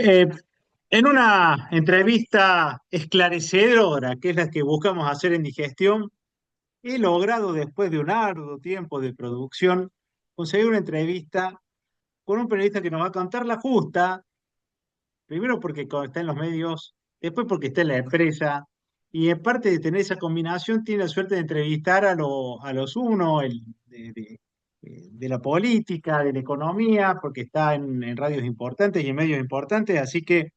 Eh, en una entrevista esclarecedora, que es la que buscamos hacer en Digestión, he logrado, después de un arduo tiempo de producción, conseguir una entrevista con un periodista que nos va a contar la justa, primero porque está en los medios, después porque está en la empresa, y en parte de tener esa combinación, tiene la suerte de entrevistar a los uno, de la política, de la economía, porque está en radios importantes y en medios importantes, así que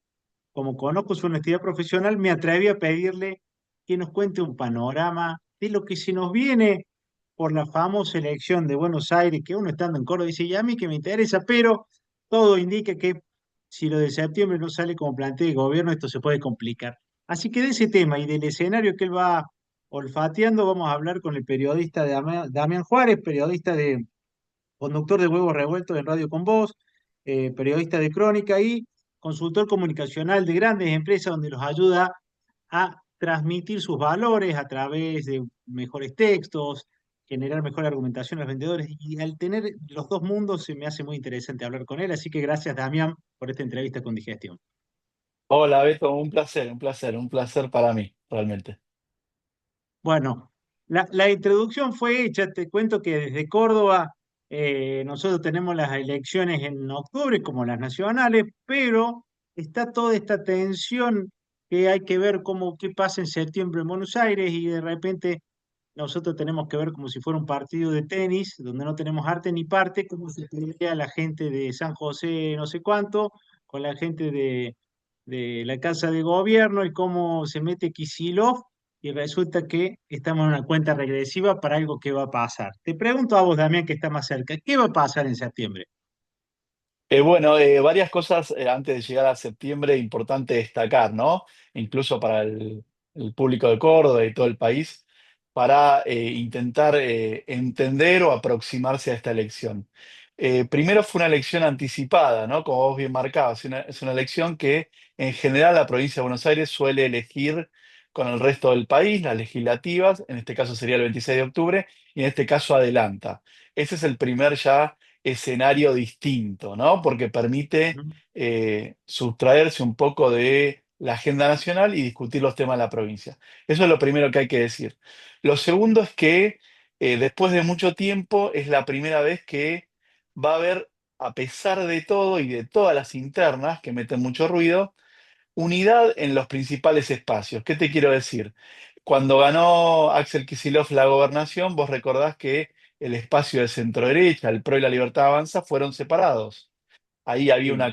como conozco su honestidad profesional, me atreví a pedirle que nos cuente un panorama de lo que se nos viene por la famosa elección de Buenos Aires, que uno estando en Córdoba dice, y a mí que me interesa, pero todo indica que si lo de septiembre no sale como plantea el gobierno, esto se puede complicar. Así que de ese tema y del escenario que él va olfateando, vamos a hablar con el periodista Damián Juárez, periodista conductor de Huevos Revueltos en Radio Con Voz, periodista de crónica y consultor comunicacional de grandes empresas donde los ayuda a transmitir sus valores a través de mejores textos, generar mejor argumentación a los vendedores. Y al tener los dos mundos se me hace muy interesante hablar con él. Así que gracias, Damián, por esta entrevista con Digestión. Hola Beto, un placer, un placer, un placer para mí, realmente. Bueno, la introducción fue hecha, te cuento que desde Córdoba nosotros tenemos las elecciones en octubre como las nacionales, pero está toda esta tensión que hay que ver qué pasa en septiembre en Buenos Aires y de repente nosotros tenemos que ver como si fuera un partido de tenis, donde no tenemos arte ni parte, cómo se pelea la gente de San José no sé cuánto con la gente de la Casa de Gobierno y cómo se mete Kicillof y resulta que estamos en una cuenta regresiva para algo que va a pasar. Te pregunto a vos, Damián, que está más cerca, ¿qué va a pasar en septiembre? Varias cosas antes de llegar a septiembre, importante destacar, ¿no? Incluso para el público de Córdoba y todo el país, para intentar entender o aproximarse a esta elección. Primero fue una elección anticipada, ¿no? Como vos bien marcabas, es una elección que en general la provincia de Buenos Aires suele elegir con el resto del país, las legislativas, en este caso sería el 26 de octubre, y en este caso adelanta. Ese es el primer ya escenario distinto, ¿no? Porque permite Ujú. sustraerse un poco de la agenda nacional y discutir los temas de la provincia. Eso es lo primero que hay que decir. Lo segundo es que después de mucho tiempo es la primera vez que va a haber, a pesar de todo y de todas las internas que meten mucho ruido, unidad en los principales espacios. ¿Qué te quiero decir? Cuando ganó Axel Kicillof la gobernación, vos recordás que el espacio de centro derecha, el PRO y la Libertad Avanza fueron separados. Ahí había Sí. una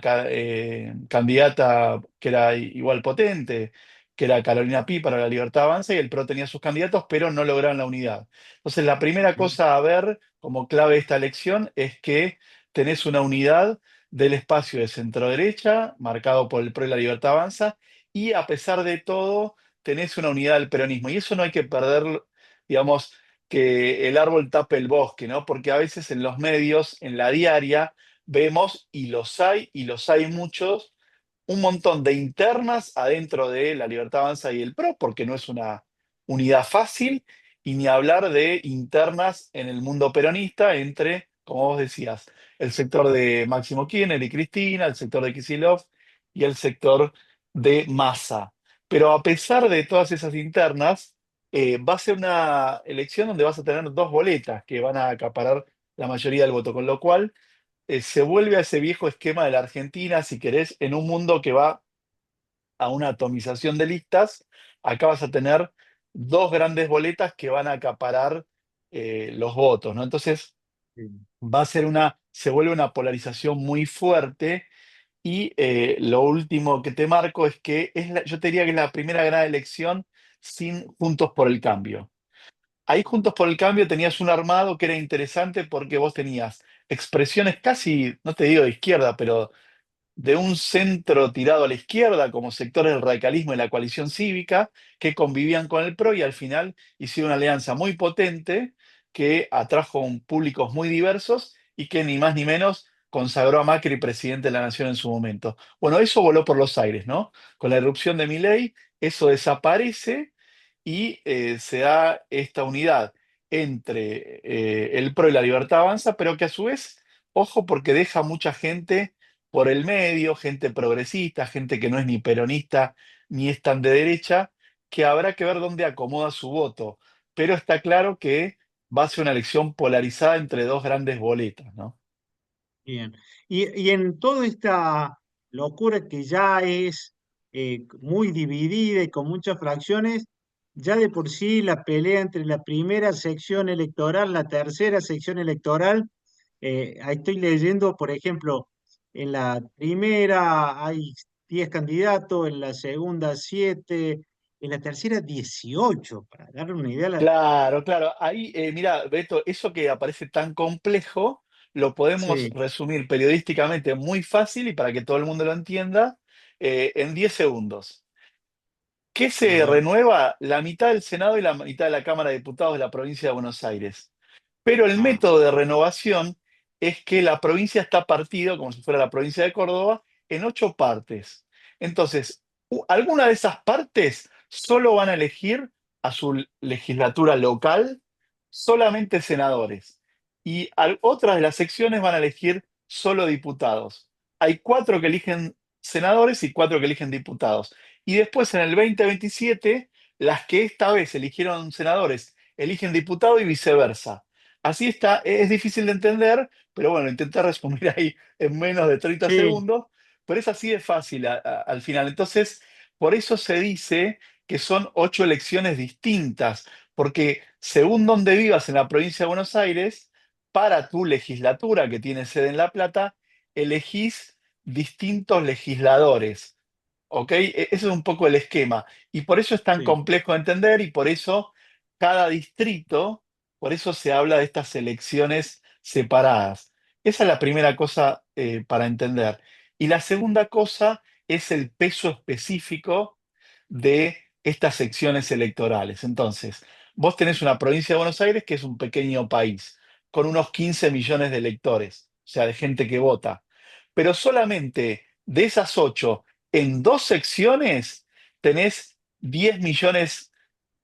candidata que era igual potente, que era Carolina Pi para la Libertad Avanza, y el PRO tenía sus candidatos, pero no lograron la unidad. Entonces, la primera Ujú. cosa a ver como clave de esta elección es que tenés una unidad del espacio de centro derecha, marcado por el PRO y la Libertad Avanza, y a pesar de todo, tenés una unidad del peronismo. Y eso no hay que perder, digamos, que el árbol tape el bosque, ¿no? Porque a veces en los medios, en la diaria, vemos, y los hay muchos, un montón de internas adentro de la Libertad Avanza y el PRO, porque no es una unidad fácil, y ni hablar de internas en el mundo peronista entre, como vos decías, el sector de Máximo Kirchner y Cristina, el sector de Kicillof y el sector de Massa. Pero a pesar de todas esas internas, va a ser una elección donde vas a tener dos boletas que van a acaparar la mayoría del voto, con lo cual se vuelve a ese viejo esquema de la Argentina, si querés, en un mundo que va a una atomización de listas. Acá vas a tener dos grandes boletas que van a acaparar los votos, ¿no? Entonces Sí. se vuelve una polarización muy fuerte. Y lo último que te marco es que yo te diría que es la primera gran elección sin Juntos por el Cambio. Ahí Juntos por el Cambio tenías un armado que era interesante porque vos tenías expresiones casi, no te digo de izquierda, pero de un centro tirado a la izquierda, como sectores del radicalismo y la coalición cívica, que convivían con el PRO y al final hicieron una alianza muy potente que atrajo públicos muy diversos y que ni más ni menos consagró a Macri presidente de la Nación en su momento. Bueno, eso voló por los aires, ¿no? Con la irrupción de Milei, eso desaparece y se da esta unidad entre el PRO y la Libertad Avanza, pero que a su vez, ojo, porque deja mucha gente por el medio, gente progresista, gente que no es ni peronista ni es tan de derecha, que habrá que ver dónde acomoda su voto. Pero está claro que va a ser una elección polarizada entre dos grandes boletas, ¿no? Bien. Y en toda esta locura que ya es muy dividida y con muchas fracciones, ya de por sí la pelea entre la primera sección electoral, la tercera sección electoral, ahí estoy leyendo, por ejemplo, en la primera hay 10 candidatos, en la segunda 7, en la tercera 18, para darle una idea. Claro, claro. Ahí, mira, Beto, eso que aparece tan complejo, lo podemos Sí, resumir periodísticamente muy fácil y para que todo el mundo lo entienda, en 10 segundos. ¿Qué a se ver. renueva? La mitad del Senado y la mitad de la Cámara de Diputados de la provincia de Buenos Aires. Pero el Ah, método de renovación es que la provincia está partido, como si fuera la provincia de Córdoba, en 8 partes. Entonces, alguna de esas partes solo van a elegir a su legislatura local solamente senadores. Y otras de las secciones van a elegir solo diputados. Hay 4 que eligen senadores y 4 que eligen diputados. Y después en el 2027, las que esta vez eligieron senadores eligen diputado y viceversa. Así está, es difícil de entender, pero bueno, intenté resumir ahí en menos de 30 sí, segundos, pero es así de fácil al final. Entonces, por eso se dice que son 8 elecciones distintas, porque según donde vivas en la provincia de Buenos Aires, para tu legislatura que tiene sede en La Plata, elegís distintos legisladores. ¿Ok? Ese es un poco el esquema. Y por eso es tan sí. complejo de entender y por eso cada distrito, por eso se habla de estas elecciones separadas. Esa es la primera cosa para entender. Y la segunda cosa es el peso específico de estas secciones electorales. Entonces, vos tenés una provincia de Buenos Aires que es un pequeño país, con unos 15 millones de electores, o sea, de gente que vota. Pero solamente de esas 8 en 2 secciones tenés 10 millones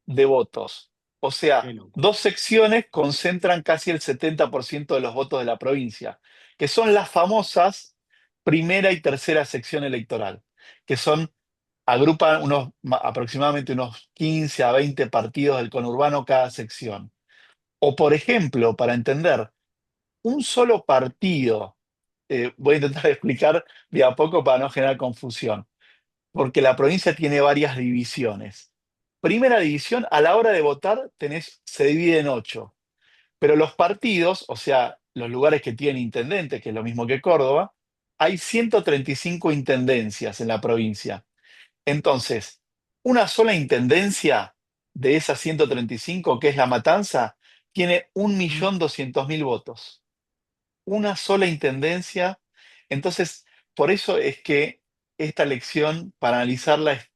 de votos. O Qué sea, locura. 2 secciones concentran casi el 70% de los votos de la provincia, que son las famosas primera y tercera sección electoral, que son, agrupan aproximadamente unos 15 a 20 partidos del conurbano cada sección. O, por ejemplo, para entender, un solo partido, voy a intentar explicar de a poco para no generar confusión porque la provincia tiene varias divisiones. Primera división, a la hora de votar se divide en 8, pero los partidos, o sea, los lugares que tienen intendentes, que es lo mismo que Córdoba, hay 135 intendencias en la provincia. Entonces, una sola intendencia de esas 135, que es La Matanza, tiene ¿Mm? 1.200.000 votos. Una sola intendencia. Entonces, por eso es que esta elección, para analizarla, es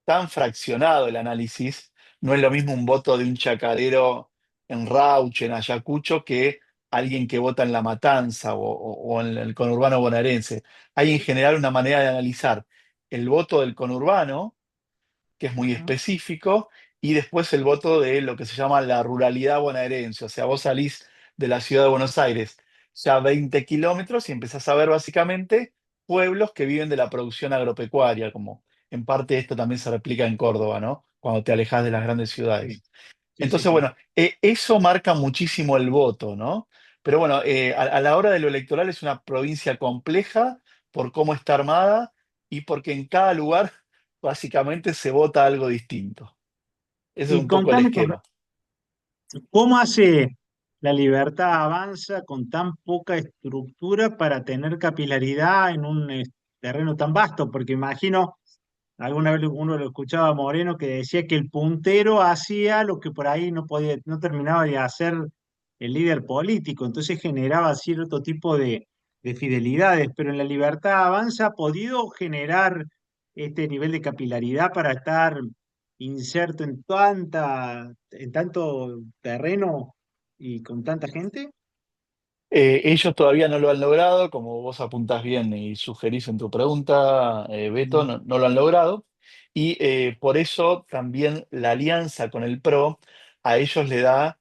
tan fraccionado el análisis. No es lo mismo un voto de un chacarero en Rauch, en Ayacucho, que alguien que vota en La Matanza o en el conurbano bonaerense. Hay en general una manera de analizar el voto del conurbano que es muy Ujú. específico, y después el voto de lo que se llama la ruralidad bonaerense. O sea, vos salís de la ciudad de Buenos Aires ya 20 kilómetros y empezás a ver básicamente pueblos que viven de la producción agropecuaria, como en parte esto también se replica en Córdoba, ¿no? Cuando te alejas de las grandes Sí, ciudades. sí, sí, Entonces, sí. bueno, eso marca muchísimo el voto, ¿no? Pero bueno, a la hora de lo electoral es una provincia compleja por cómo está armada y porque en cada lugar básicamente se vota algo distinto. Ese es Y un poco el contame, esquema. ¿cómo hace la Libertad Avanza con tan poca estructura para tener capilaridad en un terreno tan vasto? Porque imagino, alguna vez uno lo escuchaba a Moreno que decía que el puntero hacía lo que por ahí no podía, no terminaba de hacer el líder político, entonces generaba cierto tipo de fidelidades, pero en la Libertad Avanza ha podido generar este nivel de capilaridad para estar inserto en tanto terreno y con tanta gente. Ellos todavía no lo han logrado, como vos apuntás bien y sugerís en tu pregunta, Beto, Mm. no lo han logrado. Y por eso también la alianza con el PRO a ellos le da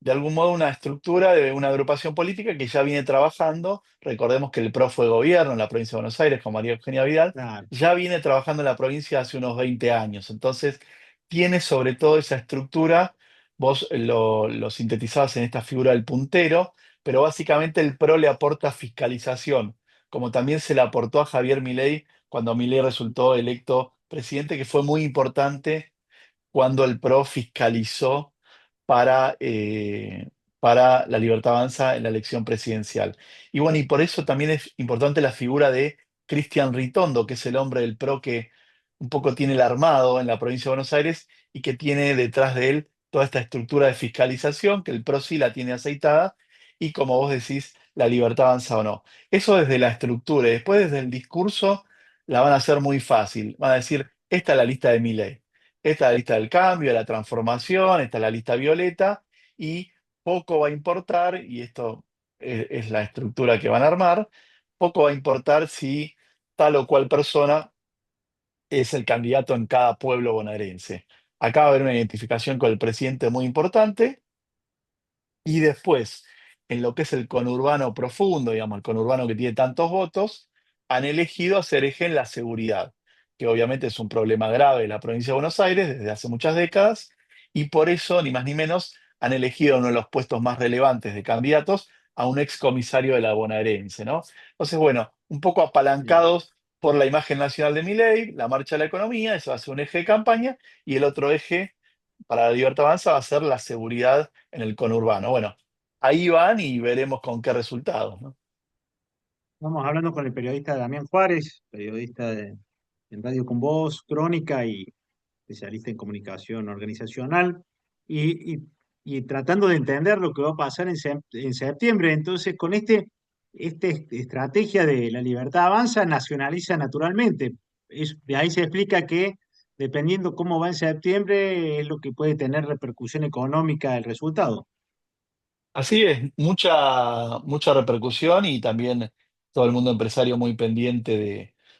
de algún modo una estructura de una agrupación política que ya viene trabajando. Recordemos que el PRO fue gobierno en la provincia de Buenos Aires con María Eugenia Vidal, Claro, ya viene trabajando en la provincia hace unos 20 años. Entonces, tiene sobre todo esa estructura, vos lo sintetizabas en esta figura del puntero, pero básicamente el PRO le aporta fiscalización, como también se le aportó a Javier Milei cuando Milei resultó electo presidente, que fue muy importante cuando el PRO fiscalizó para, eh, para la Libertad Avanza en la elección presidencial. Y bueno, y por eso también es importante la figura de Cristian Ritondo, que es el hombre del PRO que un poco tiene el armado en la provincia de Buenos Aires y que tiene detrás de él toda esta estructura de fiscalización, que el PRO sí la tiene aceitada, y como vos decís, la Libertad Avanza o no. Eso desde la estructura, y después desde el discurso la van a hacer muy fácil. Van a decir, esta es la lista de Milei. Esta es la lista del cambio, de la transformación, esta es la lista violeta, y poco va a importar, y esto es la estructura que van a armar, poco va a importar si tal o cual persona es el candidato en cada pueblo bonaerense. Acá va a haber una identificación con el presidente muy importante, y después, en lo que es el conurbano profundo, digamos, el conurbano que tiene tantos votos, han elegido hacer eje en la seguridad, que obviamente es un problema grave de la provincia de Buenos Aires desde hace muchas décadas, y por eso, ni más ni menos, han elegido uno de los puestos más relevantes de candidatos a un excomisario de la bonaerense, ¿no? Entonces, bueno, un poco sí. apalancados por la imagen nacional de Milei, la marcha de la economía, eso va a ser un eje de campaña, y el otro eje para la Libertad Avanza va a ser la seguridad en el conurbano. Bueno, ahí van y veremos con qué resultados, ¿no? Estamos hablando con el periodista Damián Juárez, periodista en Radio Con Voz, Crónica y especialista en comunicación organizacional, y, y- y tratando de entender lo que va a pasar en septiembre. Entonces, con esta estrategia de la libertad avanza, nacionaliza naturalmente. De ahí se explica que dependiendo cómo va en septiembre, es lo que puede tener repercusión económica el resultado. Así es, mucha repercusión y también todo el mundo empresario muy pendiente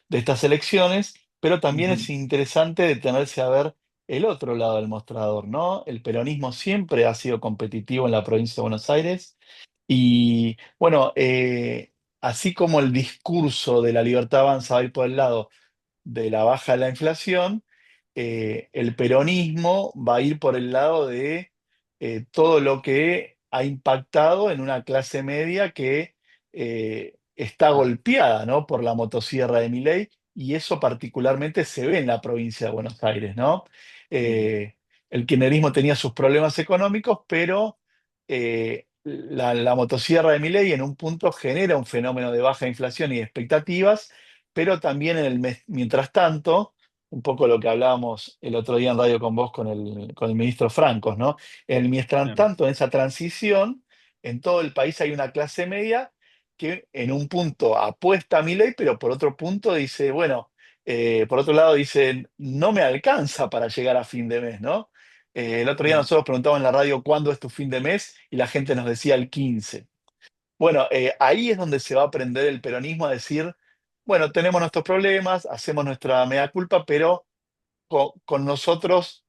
de estas elecciones, pero también es Ujú. interesante detenerse a ver el otro lado del mostrador, ¿no? El peronismo siempre ha sido competitivo en la provincia de Buenos Aires y bueno, así como el discurso de la libertad avanza va a ir por el lado de la baja de la inflación, el peronismo va a ir por el lado de todo lo que ha impactado en una clase media que está golpeada, ¿no? por la motosierra de Milei, y eso particularmente se ve en la provincia de Buenos Aires, ¿no? Ujú. Eh, el kirchnerismo tenía sus problemas económicos, pero la motosierra de Milei en un punto genera un fenómeno de baja inflación y de expectativas, pero también mientras tanto, un poco lo que hablábamos el otro día en Radio con vos con el ministro Francos, ¿no? Mientras Claro. tanto, en esa transición, en todo el país hay una clase media que en un punto apuesta a mi ley, pero por otro punto dice, bueno, por otro lado dice, no me alcanza para llegar a fin de mes, ¿no? El otro día Mm. nosotros preguntábamos en la radio cuándo es tu fin de mes y la gente nos decía el 15. Bueno, ahí es donde se va a aprender el peronismo a decir, bueno, tenemos nuestros problemas, hacemos nuestra mea culpa, pero con nosotros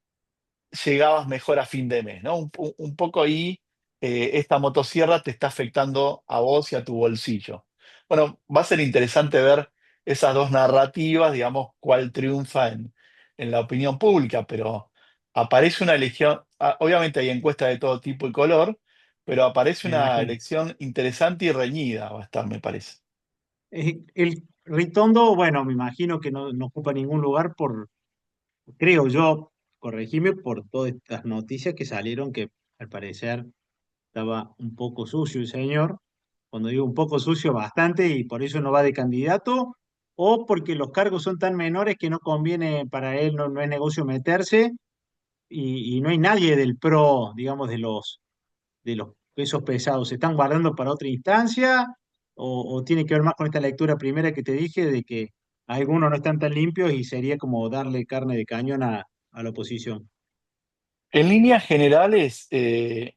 llegabas mejor a fin de mes, ¿no? Un poco ahí, esta motosierra te está afectando a vos y a tu bolsillo. Bueno, va a ser interesante ver esas dos narrativas, digamos, cuál triunfa en la opinión pública, pero aparece una elección, obviamente hay encuestas de todo tipo y color, pero aparece Me una imagino. elección interesante y reñida, va a estar, me parece. El Ritondo, bueno, me imagino que no ocupa ningún lugar creo yo, corregime, por todas estas noticias que salieron que al parecer estaba un poco sucio el señor. Cuando digo un poco sucio, bastante, y por eso no va de candidato, o porque los cargos son tan menores que no conviene para él, no es negocio meterse, y no hay nadie del PRO, digamos, de los pesos pesados. ¿Se están guardando para otra instancia? O tiene que ver más con esta lectura primera que te dije de que algunos no están tan limpios y sería como darle carne de cañón a la oposición? En líneas generales, ¿qué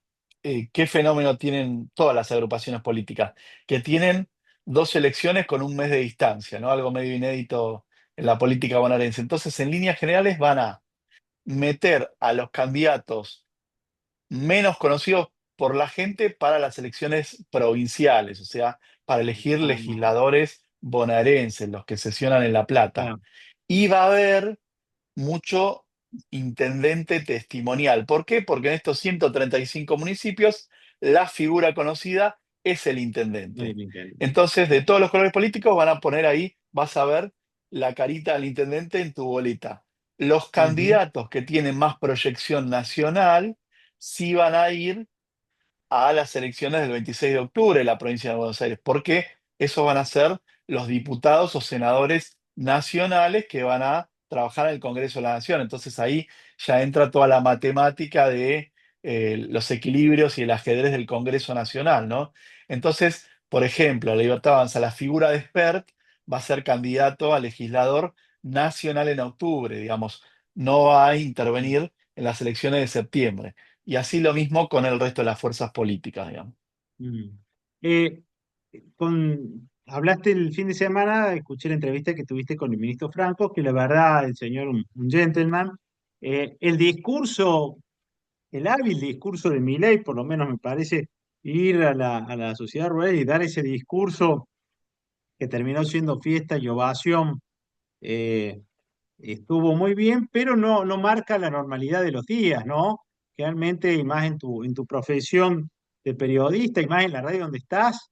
fenómeno tienen todas las agrupaciones políticas? Que tienen dos elecciones con un mes de distancia, ¿no? Algo medio inédito en la política bonaerense. Entonces, en líneas generales van a meter a los candidatos menos conocidos por la gente para las elecciones provinciales, o sea, para elegir Ah, legisladores bonaerenses, los que sesionan en La Plata. claro. Y va a haber mucho intendente testimonial. ¿Por qué? Porque en estos 135 municipios la figura conocida es el intendente. Muy bien. Entonces, de todos los colores políticos van a poner ahí, vas a ver la carita del intendente en tu boleta. Los Ujú, candidatos que tienen más proyección nacional sí van a ir a las elecciones del 26 de octubre en la provincia de Buenos Aires, porque esos van a ser los diputados o senadores nacionales que van a trabajar en el Congreso de la Nación. Entonces ahí ya entra toda la matemática de los equilibrios y el ajedrez del Congreso Nacional, ¿no? Entonces, por ejemplo, la Libertad Avanza, la figura de Spert va a ser candidato a legislador nacional en octubre, digamos, no va a intervenir en las elecciones de septiembre. Y así lo mismo con el resto de las fuerzas políticas, digamos. mm. Eh, hablaste el fin de semana, escuché la entrevista que tuviste con el ministro Franco, que la verdad, el señor, un gentleman. El discurso, el hábil discurso de Milei, por lo menos me parece, ir a la sociedad rural y dar ese discurso que terminó siendo fiesta y ovación. eh, Estuvo muy bien, pero no marca la normalidad de los días, ¿no? Realmente, y más en tu profesión de periodista, y más en la radio donde estás,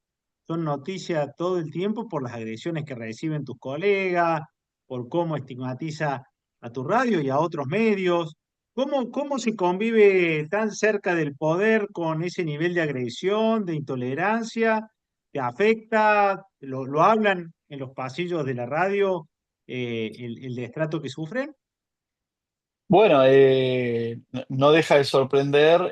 son noticias todo el tiempo por las agresiones que reciben tus colegas, por cómo estigmatiza a tu radio y a otros medios. ¿Cómo se convive tan cerca del poder con ese nivel de agresión, de intolerancia? ¿Te afecta? Lo hablan en los pasillos de la radio? El destrato que sufren. Bueno, no deja de sorprender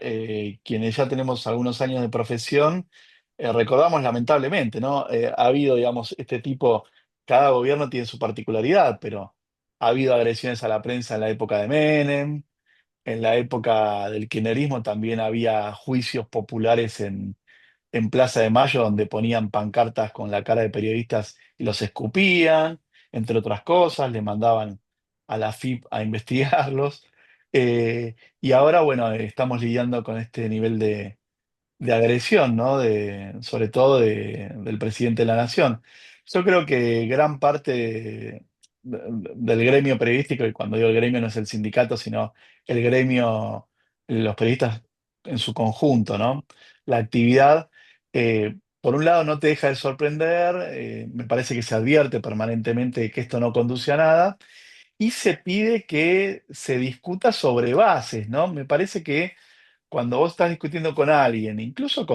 quienes ya tenemos algunos años de profesión, recordamos lamentablemente, ¿no? Ha habido, digamos, este tipo, cada gobierno tiene su particularidad, pero ha habido agresiones a la prensa en la época de Menem, en la época del kirchnerismo también había juicios populares en Plaza de Mayo, donde ponían pancartas con la cara de periodistas y los escupían, entre otras cosas, le mandaban a la FIP a investigarlos. Y ahora, bueno, estamos lidiando con este nivel de agresión, ¿no? Sobre todo del presidente de la Nación. Yo creo que gran parte del gremio periodístico, y cuando digo el gremio no es el sindicato, sino el gremio, los periodistas en su conjunto, ¿no? La actividad, por un lado, no te deja de sorprender, me parece que se advierte permanentemente que esto no conduce a nada, y se pide que se discuta sobre bases, ¿no? Me parece que cuando vos estás discutiendo con alguien, incluso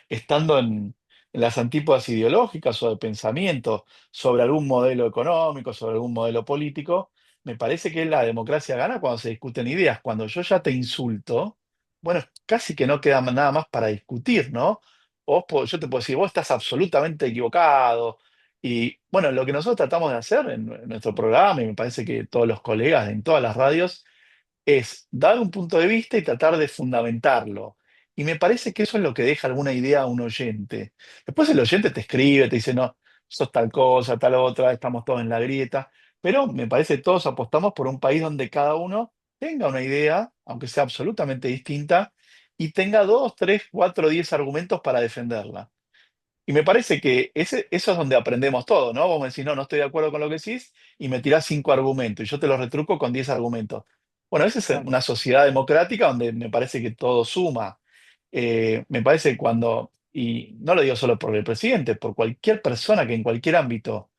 estando en las antípodas ideológicas o de pensamiento sobre algún modelo económico, sobre algún modelo político, me parece que la democracia gana cuando se discuten ideas. Cuando yo ya te insulto, bueno, casi que no queda nada más para discutir, ¿no? Yo te puedo decir, vos estás absolutamente equivocado. Y bueno, lo que nosotros tratamos de hacer en nuestro programa, y me parece que todos los colegas en todas las radios, es dar un punto de vista y tratar de fundamentarlo. Y me parece que eso es lo que deja alguna idea a un oyente. Después el oyente te escribe, te dice, no, sos tal cosa, tal otra, estamos todos en la grieta. Pero me parece que todos apostamos por un país donde cada uno tenga una idea, aunque sea absolutamente distinta, y tenga dos, tres, cuatro, 10 argumentos para defenderla. Y me parece que eso es donde aprendemos todo, ¿no? Vos me decís, no, no estoy de acuerdo con lo que decís, y me tirás 5 argumentos, y yo te los retruco con 10 argumentos. Bueno, esa es Claro, una sociedad democrática donde me parece que todo suma. Me parece que y no lo digo solo por el presidente, por cualquier persona que en cualquier ámbito,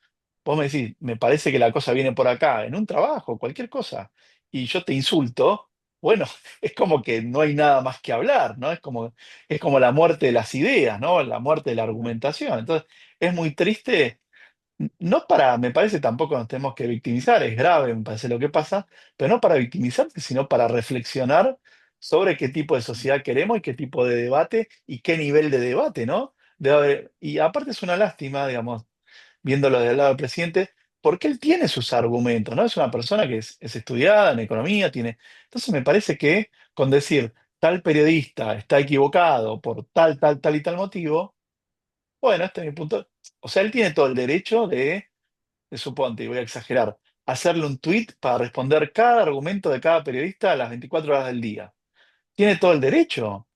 vos me decís, me parece que la cosa viene por acá, en un trabajo, cualquier cosa, y yo te insulto, bueno, es como que no hay nada más que hablar, ¿no? Es como la muerte de las ideas, ¿no? La muerte de la claro, argumentación. Entonces, es muy triste, me parece tampoco nos tenemos que victimizar, es grave, me parece lo que pasa, pero no para victimizarte, sino para reflexionar sobre qué tipo de sociedad queremos y qué tipo de debate y qué nivel de debate, ¿no? Y aparte es una lástima, digamos, viéndolo del lado del presidente, porque él tiene sus argumentos, ¿no? Es una persona que es estudiada en economía, tiene. Entonces me parece que con decir tal periodista está equivocado por tal, tal, tal y tal motivo, bueno, este es mi punto. O sea, él tiene todo el derecho suponte, y voy a exagerar, hacerle un tweet para responder cada argumento de cada periodista a las 24 horas del día. Tiene todo el derecho.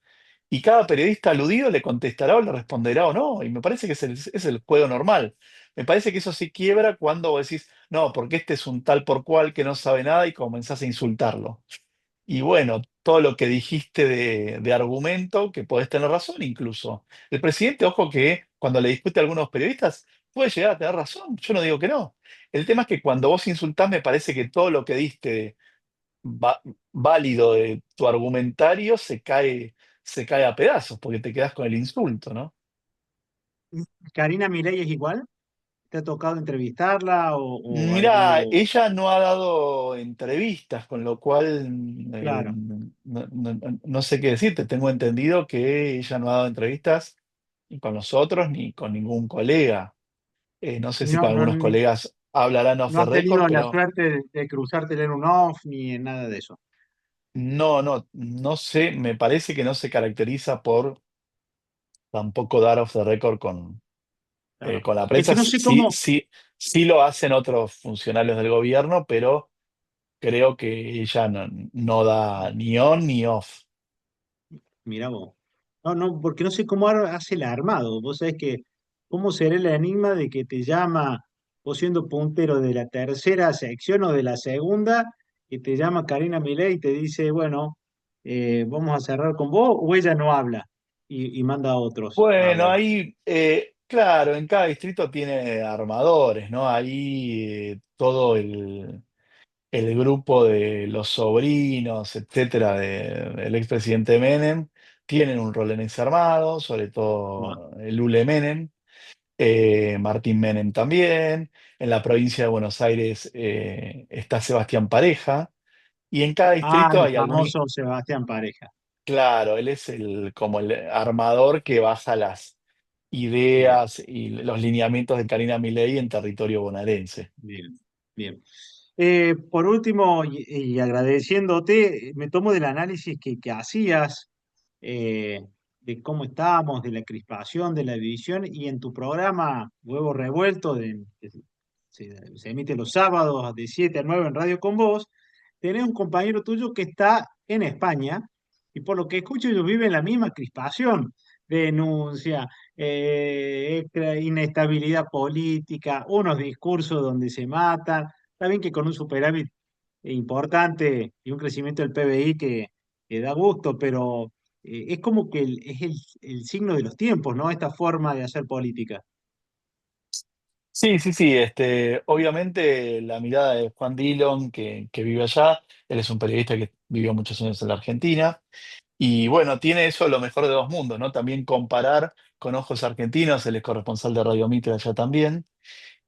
y cada periodista aludido le contestará o le responderá o no, y me parece que es el juego normal. Me parece que eso se quiebra cuando vos decís, no, porque este es un tal por cual que no sabe nada y comenzás a insultarlo. Y bueno, todo lo que dijiste de argumento, que podés tener razón incluso. El presidente, ojo que cuando le discute a algunos periodistas, puede llegar a tener razón, yo no digo que no. El tema es que cuando vos insultás, me parece que todo lo que diste va- válido de tu argumentario se cae a pedazos, porque te quedás con el insulto, ¿no? ¿Karina Milei es igual? ¿Te ha tocado entrevistarla o Mira, algo? ella no ha dado entrevistas, con lo cual Claro. no sé qué decirte. Tengo entendido que ella no ha dado entrevistas ni con nosotros ni con ningún colega. No sé si No, con no, algunos colegas hablarán off no the has record, tenido la pero suerte de cruzártela en un off ni en nada de eso. no sé, me parece que no se caracteriza por tampoco dar off the record Claro. con la Es prensa. que no sé Sí, cómo, sí, sí lo hacen otros funcionarios del gobierno, pero creo que ella no da ni on ni off. mira vos. No, no, porque no sé cómo hace el armado. Vos sabés que, ¿cómo será el enigma de que te llama, vos siendo puntero de la tercera sección o de la segunda, y te llama Karina Milei y te dice, bueno, vamos a cerrar con vos, o ella no habla y manda a otros a Bueno, hablar? ahí, claro, en cada distrito tiene armadores, ¿no? Ahí todo el grupo de los sobrinos, etcétera, del expresidente Menem, tienen un rol en ese armado, sobre No. todo el Ule Menem, Martín Menem también. En la provincia de Buenos Aires está Sebastián Pareja, y en cada Ah, distrito el hay algún. famoso Sebastián Pareja. Claro, él es como el armador que baja las Bien. ideas y los lineamientos de Karina Milei en territorio bonaerense. Bien, bien. Por último, y agradeciéndote, me tomo del análisis que hacías eh, de cómo estamos, de la crispación, de la división, y en tu programa Huevo Revuelto, que se emite los sábados de 7 a 9 en Radio Con Vos, tenés un compañero tuyo que está en España, y por lo que escucho ellos viven la misma crispación, denuncia, inestabilidad política, unos discursos donde se matan. Está bien que con un superávit importante y un crecimiento del PBI que da gusto, pero es como que es el signo de los tiempos, ¿no? Esta forma de hacer política. Sí, sí, sí. Obviamente la mirada de Juan Dillon, que vive allá, él es un periodista que vivió muchos años en la Argentina, y bueno, tiene eso lo mejor de dos mundos, ¿no? También comparar con ojos argentinos, él es corresponsal de Radio Mitre allá también.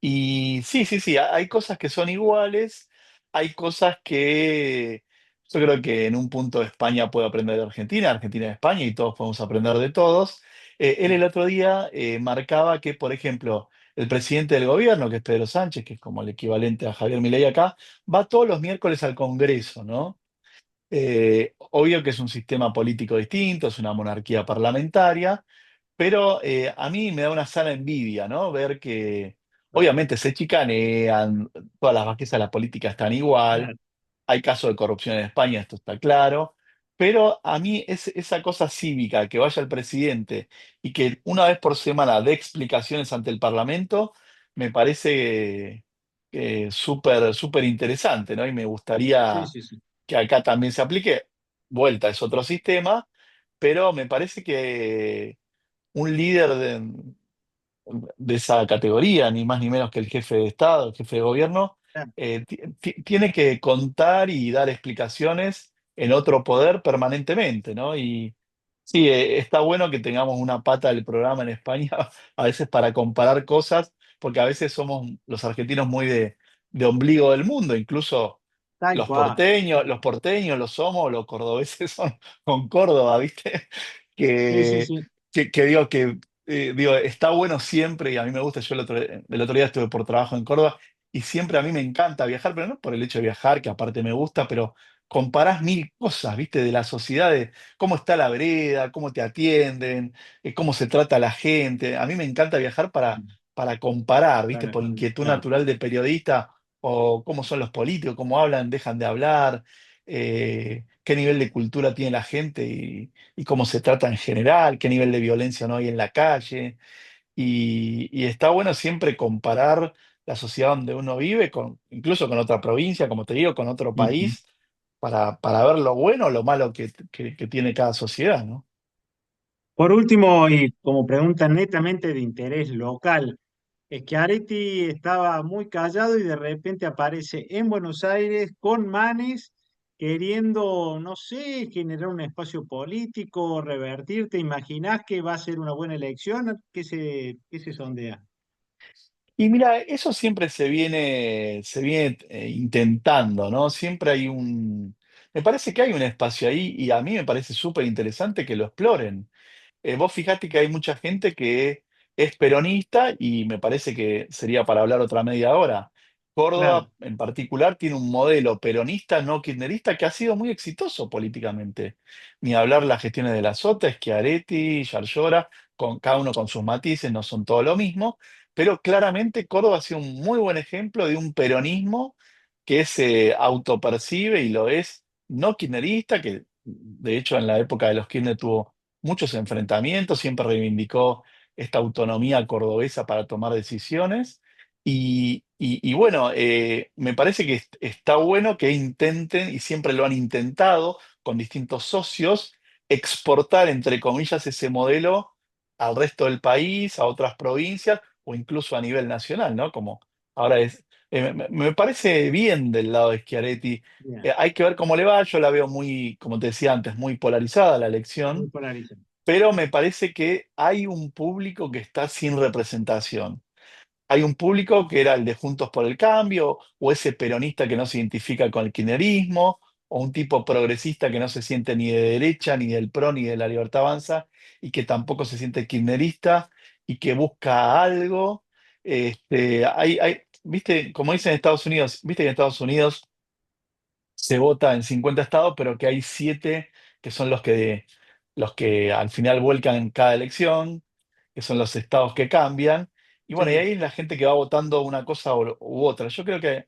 Y sí, sí, sí, hay cosas que son iguales, hay cosas que yo creo que en un punto España puede aprender de Argentina, Argentina de España y todos podemos aprender de todos. Él el otro día marcaba que, por ejemplo, el presidente del gobierno, que es Pedro Sánchez, que es como el equivalente a Javier Milei acá, va todos los miércoles al Congreso, ¿no? Obvio que es un sistema político distinto, es una monarquía parlamentaria, pero a mí me da una sana envidia, ¿no? Ver que obviamente se chicanean, todas las bajezas de la política están igual, Claro, hay casos de corrupción en España, esto está claro, pero a mí esa cosa cívica, que vaya el presidente y que una vez por semana dé explicaciones ante el Parlamento, me parece súper, súper interesante, ¿no? Y me sí, gustaría sí, sí. que acá también se aplique. Vuelta es otro sistema, pero me parece que un líder de esa categoría, ni más ni menos que el jefe de Estado, el jefe de gobierno, Claro. tiene que contar y dar explicaciones en otro poder permanentemente, ¿no? Y sí, está bueno que tengamos una pata del programa en España, a veces para comparar cosas, porque a veces somos los argentinos muy de ombligo del mundo, incluso Tal cual. los porteños lo somos, los cordobeses son con Córdoba, ¿viste? Sí, sí, Que, sí. que digo que digo, está bueno siempre, y a mí me gusta, yo el otro día estuve por trabajo en Córdoba, y siempre a mí me encanta viajar, pero no por el hecho de viajar, que aparte me gusta, pero comparás mil cosas, ¿viste? De la sociedad, de cómo está la vereda, cómo te atienden, cómo se trata a la gente. A mí me encanta viajar para comparar, ¿viste? Claro, Por inquietud claro. natural de periodista, o cómo son los políticos, cómo hablan, dejan de hablar. qué nivel de cultura tiene la gente y cómo se trata en general, qué nivel de violencia no hay en la calle. Y está bueno siempre comparar la sociedad donde uno vive, incluso con otra provincia, como te digo, con otro Ujú. país, para ver lo bueno o lo malo que tiene cada sociedad, ¿no? Por último, y como pregunta netamente de interés local, Schiaretti estaba muy callado y de repente aparece en Buenos Aires con Manes queriendo, no sé, generar un espacio político, revertir. ¿Te imaginás que va a ser una buena elección? Qué se sondea? Y mira, eso siempre se viene intentando, ¿no? Siempre hay me parece que hay un espacio ahí y a mí me parece súper interesante que lo exploren. Vos fijate que hay mucha gente que es peronista y me parece que sería para hablar otra media hora. Claro, Córdoba, en particular, tiene un modelo peronista, no kirchnerista, que ha sido muy exitoso políticamente. Ni hablar las gestiones de la Sota, Schiaretti, Yarlora, cada uno con sus matices, no son todo lo mismo, pero claramente Córdoba ha sido un muy buen ejemplo de un peronismo que se autopercibe y lo es no kirchnerista, que de hecho en la época de los Kirchner tuvo muchos enfrentamientos, siempre reivindicó esta autonomía cordobesa para tomar decisiones. Y bueno, me parece que está bueno que intenten, y siempre lo han intentado con distintos socios, exportar, entre comillas, ese modelo al resto del país, a otras provincias o incluso a nivel nacional, ¿no? Como ahora es. Me parece bien del lado de Schiaretti. bien, Hay que ver cómo le va. Yo la veo muy, como te decía antes, muy polarizada la muy elección, polarizado. pero me parece que hay un público que está sin representación. Hay un público que era el de Juntos por el Cambio, o ese peronista que no se identifica con el kirchnerismo, o un tipo progresista que no se siente ni de derecha, ni del PRO, ni de la Libertad Avanza, y que tampoco se siente kirchnerista, y que busca algo. Viste, como dicen en Estados Unidos, viste que en Estados Unidos se vota en 50 estados, pero que hay 7 que son los que al final vuelcan en cada elección, que son los estados que cambian. Y bueno, y Sí, ahí la gente que va votando una cosa u otra. Yo creo que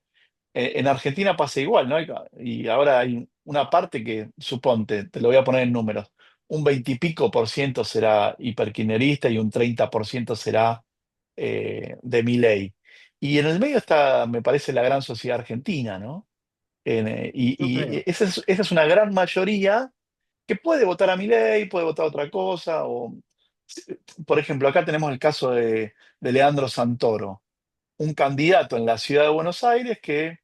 en Argentina pasa igual, ¿no? Y ahora hay una parte que, suponte, te lo voy a poner en números, un 20 y pico por ciento será hiperkirchnerista y un 30% será de Milei. Y en el medio está, me parece, la gran sociedad argentina, ¿no? yo Y creo. esa es una gran mayoría que puede votar a Milei, puede votar otra cosa. Por ejemplo, acá tenemos el caso de Leandro Santoro, un candidato en la ciudad de Buenos Aires que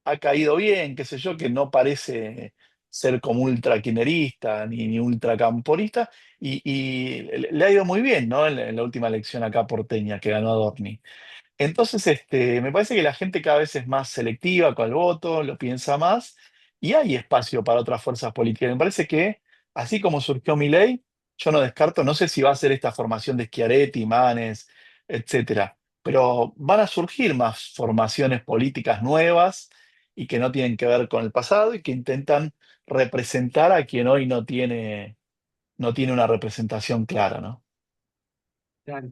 ha caído bien, qué sé yo, que no parece ser como ultra kirchnerista ni ultra camporista, y le ha ido muy bien, ¿no? En la última elección acá porteña que ganó Adorni. Entonces, me parece que la gente cada vez es más selectiva con el voto, lo piensa más, y hay espacio para otras fuerzas políticas. Me parece que, así como surgió Milei, yo no descarto, no sé si va a ser esta formación de Schiaretti, Manes, etcétera, pero van a surgir más formaciones políticas nuevas y que no tienen que ver con el pasado y que intentan representar a quien hoy no tiene una representación clara, ¿no? Claro.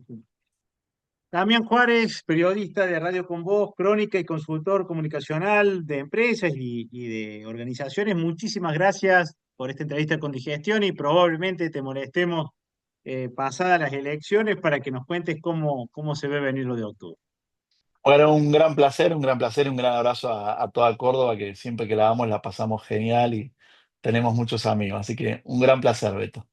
Damián Juárez, periodista de Radio Con Voz, crónica y consultor comunicacional de empresas y de organizaciones. Muchísimas gracias por esta entrevista con Digestión y probablemente te molestemos pasadas las elecciones para que nos cuentes cómo se ve venir lo de octubre. Bueno, un gran placer, un gran placer, un gran abrazo a toda Córdoba, que siempre que la vamos la pasamos genial y tenemos muchos amigos. Así que un gran placer, Beto.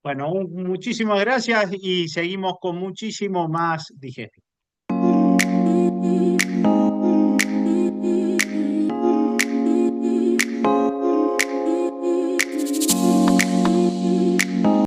Bueno, muchísimas gracias y seguimos con muchísimo más Digestión.